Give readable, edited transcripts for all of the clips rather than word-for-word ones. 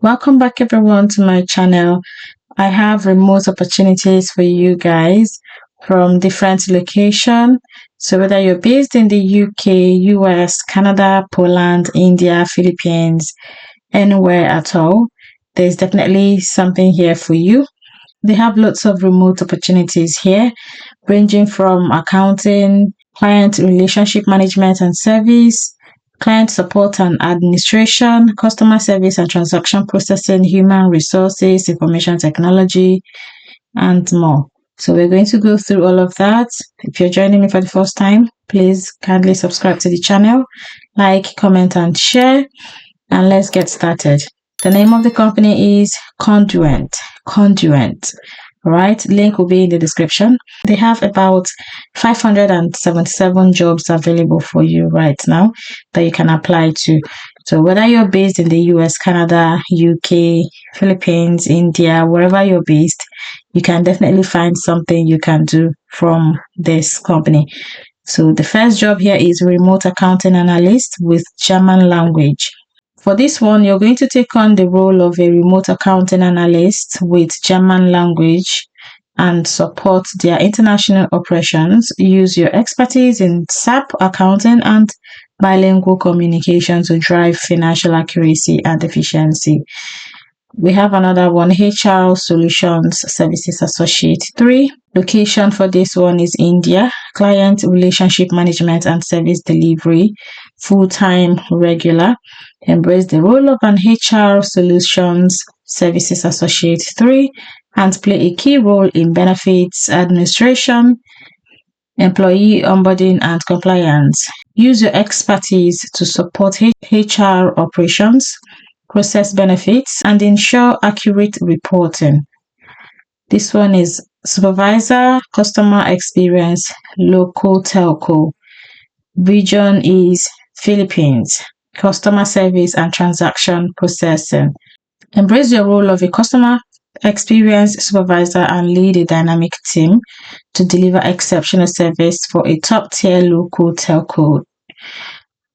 Welcome back everyone to my channel. I have remote opportunities for you guys from different locations. So whether you're based in the UK, US, Canada, Poland, India, Philippines, anywhere at all, there's definitely something here for you. They have lots of remote opportunities here, ranging from accounting, client relationship management and service, client support and administration, customer service and transaction processing, human resources, information technology, and more. So we're going to go through all of that. If you're joining me for the first time, please kindly subscribe to the channel, like, comment, and share. And let's get started. The name of the company is Conduent. Conduent. All right, link will be in the description. They have about 577 jobs available for you right now that you can apply to. So whether you're based in the US, Canada, UK, Philippines, India, wherever you're based, you can definitely find something you can do from this company. So the first job here is remote accounting analyst with German language. For this one, you're going to take on the role of a remote accounting analyst with German language and support their international operations. Use your expertise in SAP accounting and bilingual communication to drive financial accuracy and efficiency. We have another one, HR Solutions Services Associate 3. Location for this one is India. Client relationship management and service delivery, full-time regular. Embrace the role of an HR Solutions Services Associate 3 and play a key role in benefits administration, employee onboarding, and compliance. Use your expertise to support HR operations, process benefits, and ensure accurate reporting. This one is Supervisor, Customer Experience, Local Telco. Region is Philippines. Customer Service and Transaction Processing. Embrace your role of a customer experience supervisor and lead a dynamic team to deliver exceptional service for a top-tier local telco.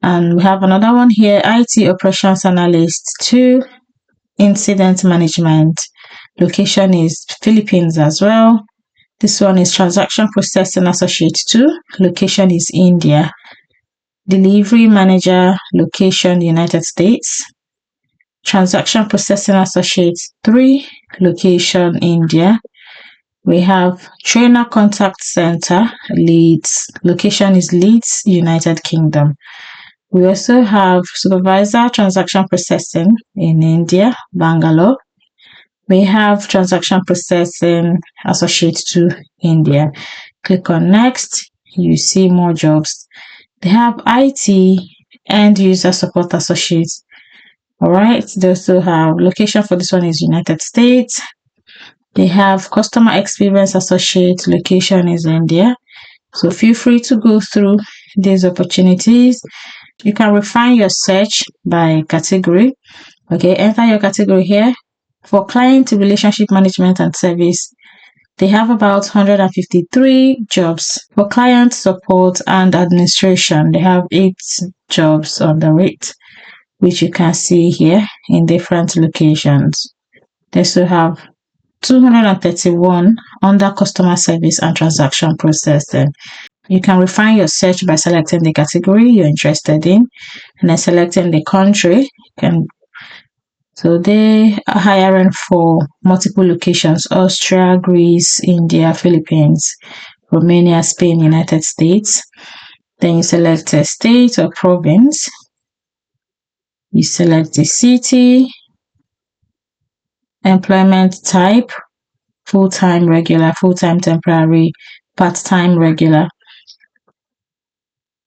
And we have another one here, IT Operations Analyst 2, Incident Management. Location is Philippines as well. This one is Transaction Processing Associate 2. Location is India. Delivery Manager. Location United States. Transaction Processing Associate 3. Location India. We have Trainer Contact Center, Leeds. Location is Leeds, United Kingdom. We also have Supervisor Transaction Processing in India, Bangalore. We have Transaction Processing Associate to India. Click on Next. You see more jobs. They have IT and User Support Associate. All right. They also have location for this one is United States. They have Customer Experience Associate. Location is India. So feel free to go through these opportunities. You can refine your search by category. Okay, enter your category here. For client relationship management and service, they have about 153 jobs. For client support and administration, they have 8 jobs on the rate, which you can see here in different locations. They also have 231 under customer service and transaction processing. You can refine your search by selecting the category you're interested in and then selecting the country. So they are hiring for multiple locations: Austria, Greece, India, Philippines, Romania, Spain, United States. Then you select a state or province. You select the city, employment type, full-time regular, full-time temporary, part-time regular.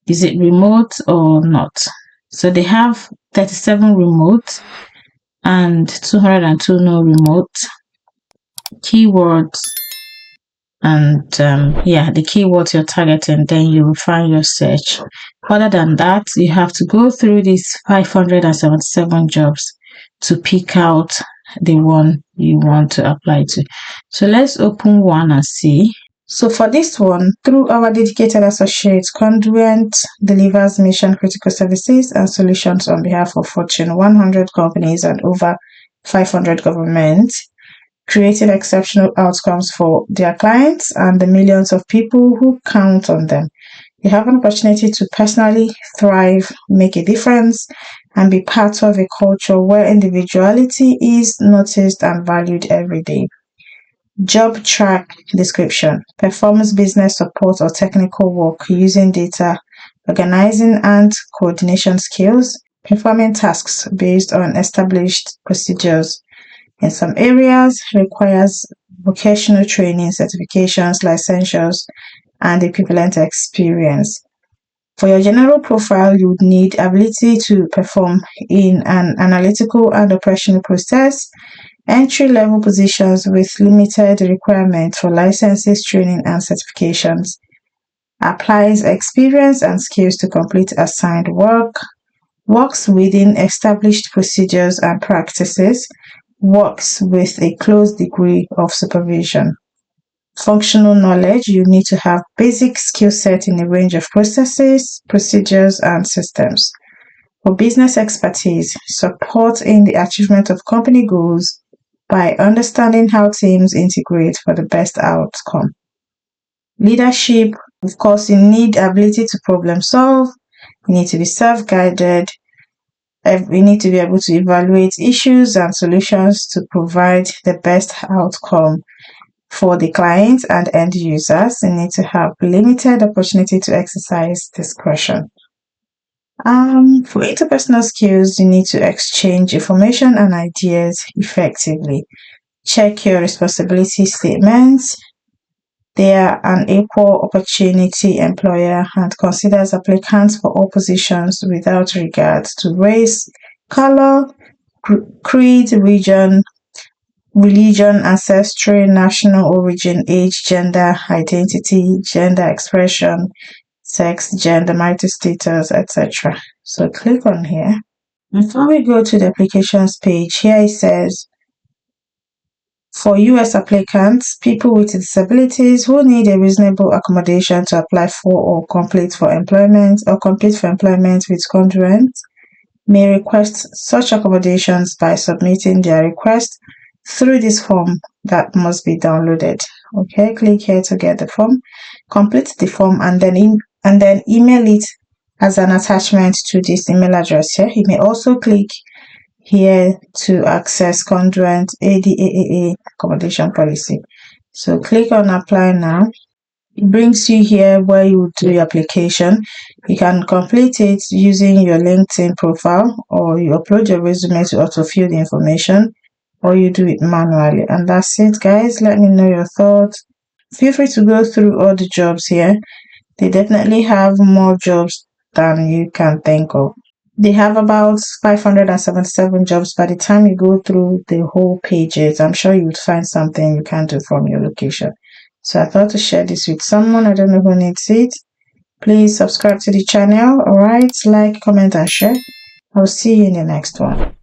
Is it remote or not? So they have 37 remote and 202 no remote. Keywords and the keywords you're targeting, then you refine your search. Other than that, you have to go through these 577 jobs to pick out the one you want to apply to. So let's open one and see. So for this one, through our dedicated associates, Conduent delivers mission critical services and solutions on behalf of Fortune 100 companies and over 500 governments, creating exceptional outcomes for their clients and the millions of people who count on them. You have an opportunity to personally thrive, make a difference, and be part of a culture where individuality is noticed and valued every day. Job track description: performs business support or technical work using data, organizing and coordination skills, performing tasks based on established procedures. In some areas, requires vocational training, certifications, licensures, and equivalent experience. For your general profile, you would need ability to perform in an analytical and operational process, entry-level positions with limited requirements for licenses, training, and certifications. Applies experience and skills to complete assigned work, works within established procedures and practices, works with a close degree of supervision. Functional knowledge: you need to have basic skill set in a range of processes, procedures, and systems. For business expertise, support in the achievement of company goals by understanding how teams integrate for the best outcome. Leadership: of course, you need ability to problem solve, you need to be self-guided, we need to be able to evaluate issues and solutions to provide the best outcome for the clients and end users. You need to have limited opportunity to exercise discretion. For interpersonal skills, you need to exchange information and ideas effectively. Check your responsibility statements. They are an equal opportunity employer and considers applicants for all positions without regard to race, color, creed, religion, ancestry, national origin, age, gender identity, gender expression, sex, gender, marital status, etc. So click on here. Before we go to the applications page, here it says, for US applicants, people with disabilities who need a reasonable accommodation to apply for or compete for employment with Conduent may request such accommodations by submitting their request through this form that must be downloaded. Okay, click here to get the form, complete the form, and then email it as an attachment to this email address here. You may also click here to access Conduent ADAA accommodation policy. So click on apply now. It brings you here where you would do your application. You can complete it using your LinkedIn profile, or you upload your resume to autofill the information, or you do it manually. And that's it, guys. Let me know your thoughts. Feel free to go through all the jobs here. They definitely have more jobs than you can think of. They have about 577 jobs. By the time you go through the whole pages, I'm sure you would find something you can do from your location. So I thought to share this with someone. I don't know who needs it. Please subscribe to the channel. Alright, like, comment, and share. I'll see you in the next one.